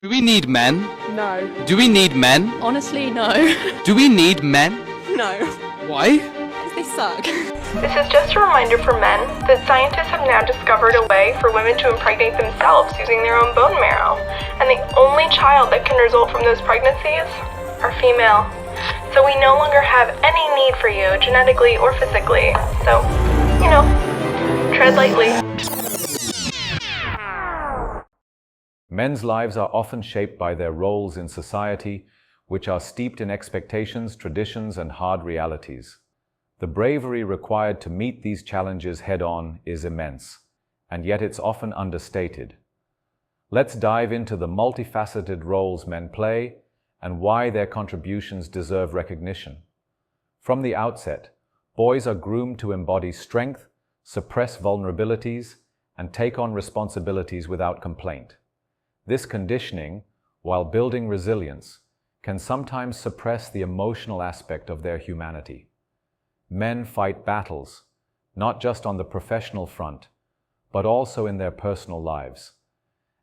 Do we need men? No. Do we need men? Honestly, no. Do we need men? No. Why? Because they suck. This is just a reminder for men that scientists have now discovered a way for women to impregnate themselves using their own bone marrow, and the only child that can result from those pregnancies are female. So we no longer have any need for you, genetically or physically. So, tread lightly. Men's lives are often shaped by their roles in society, which are steeped in expectations, traditions, and hard realities. The bravery required to meet these challenges head-on is immense, and yet it's often understated. Let's dive into the multifaceted roles men play and why their contributions deserve recognition. From the outset, boys are groomed to embody strength, suppress vulnerabilities, and take on responsibilities without complaint. This conditioning, while building resilience, can sometimes suppress the emotional aspect of their humanity. Men fight battles, not just on the professional front, but also in their personal lives,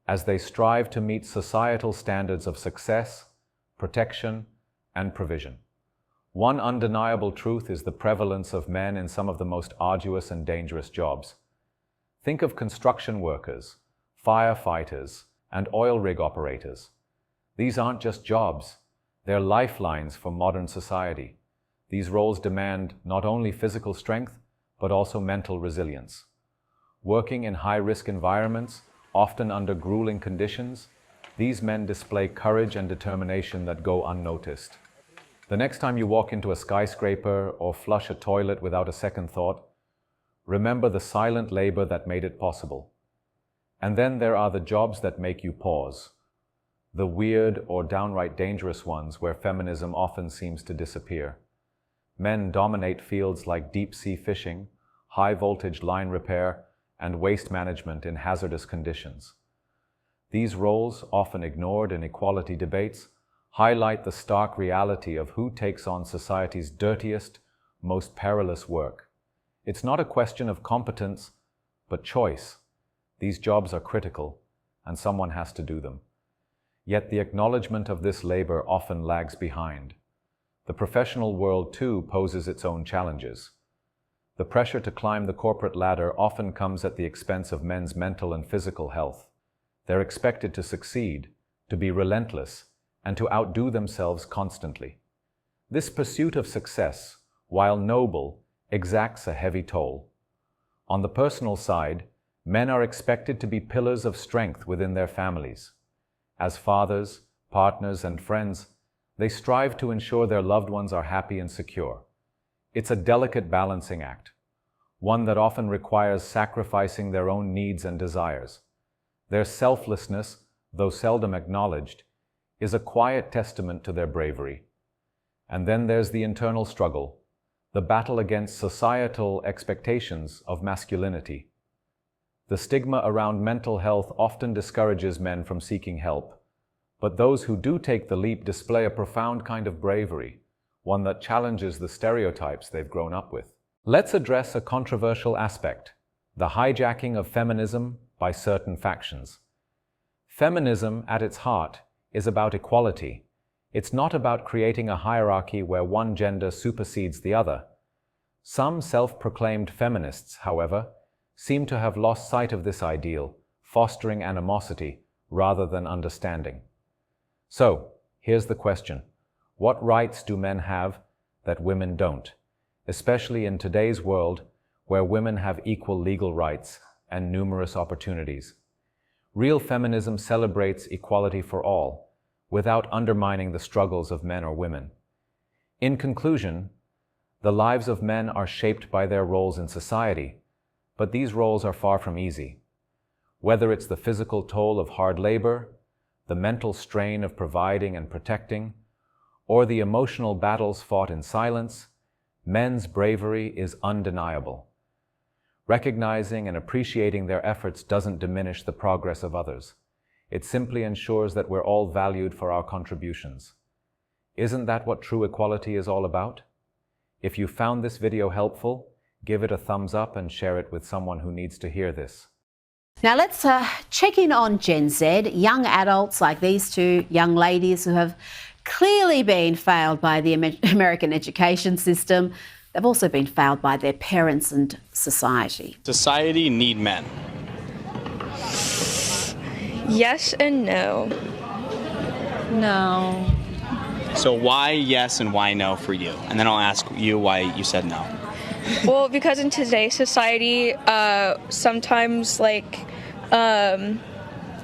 as they strive to meet societal standards of success, protection, and provision. One undeniable truth is the prevalence of men in some of the most arduous and dangerous jobs. Think of construction workers, firefighters, and oil rig operators. These aren't just jobs, they're lifelines for modern society. These roles demand not only physical strength, but also mental resilience. Working in high-risk environments, often under grueling conditions, these men display courage and determination that go unnoticed. The next time you walk into a skyscraper or flush a toilet without a second thought, remember the silent labor that made it possible. And then there are the jobs that make you pause, the weird or downright dangerous ones where feminism often seems to disappear. Men dominate fields like deep-sea fishing, high-voltage line repair, and waste management in hazardous conditions. These roles, often ignored in equality debates, highlight the stark reality of who takes on society's dirtiest, most perilous work. It's not a question of competence, but choice. These jobs are critical, and someone has to do them. Yet the acknowledgement of this labor often lags behind. The professional world, too, poses its own challenges. The pressure to climb the corporate ladder often comes at the expense of men's mental and physical health. They're expected to succeed, to be relentless, and to outdo themselves constantly. This pursuit of success, while noble, exacts a heavy toll. On the personal side, men are expected to be pillars of strength within their families. As fathers, partners, and friends, they strive to ensure their loved ones are happy and secure. It's a delicate balancing act, one that often requires sacrificing their own needs and desires. Their selflessness, though seldom acknowledged, is a quiet testament to their bravery. And then there's the internal struggle, the battle against societal expectations of masculinity. The stigma around mental health often discourages men from seeking help, but those who do take the leap display a profound kind of bravery, one that challenges the stereotypes they've grown up with. Let's address a controversial aspect, the hijacking of feminism by certain factions. Feminism, at its heart, is about equality. It's not about creating a hierarchy where one gender supersedes the other. Some self-proclaimed feminists, however, seem to have lost sight of this ideal, fostering animosity rather than understanding. So, here's the question. What rights do men have that women don't, especially in today's world where women have equal legal rights and numerous opportunities? Real feminism celebrates equality for all, without undermining the struggles of men or women. In conclusion, the lives of men are shaped by their roles in society, but these roles are far from easy. Whether it's the physical toll of hard labor, the mental strain of providing and protecting, or the emotional battles fought in silence, men's bravery is undeniable. Recognizing and appreciating their efforts doesn't diminish the progress of others. It simply ensures that we're all valued for our contributions. Isn't that what true equality is all about? If you found this video helpful, give it a thumbs up and share it with someone who needs to hear this. Now let's check in on Gen Z, young adults like these two young ladies who have clearly been failed by the American education system. They've also been failed by their parents and society. Society need men. Yes and no. No. So why yes and why no for you? And then I'll ask you why you said no. Well, because in today's society, sometimes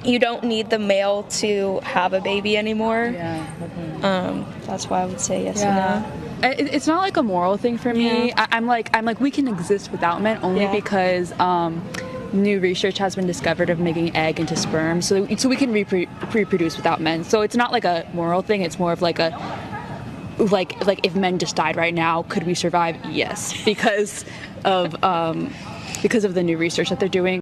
you don't need the male to have a baby anymore. Yeah. That's why I would say yes and no. It's not like a moral thing for me. Yeah. I'm like we can exist without men only because new research has been discovered of making egg into sperm, so we can reproduce without men. So it's not like a moral thing. It's more of like if men just died right now, could we survive? Yes, because of the new research that they're doing.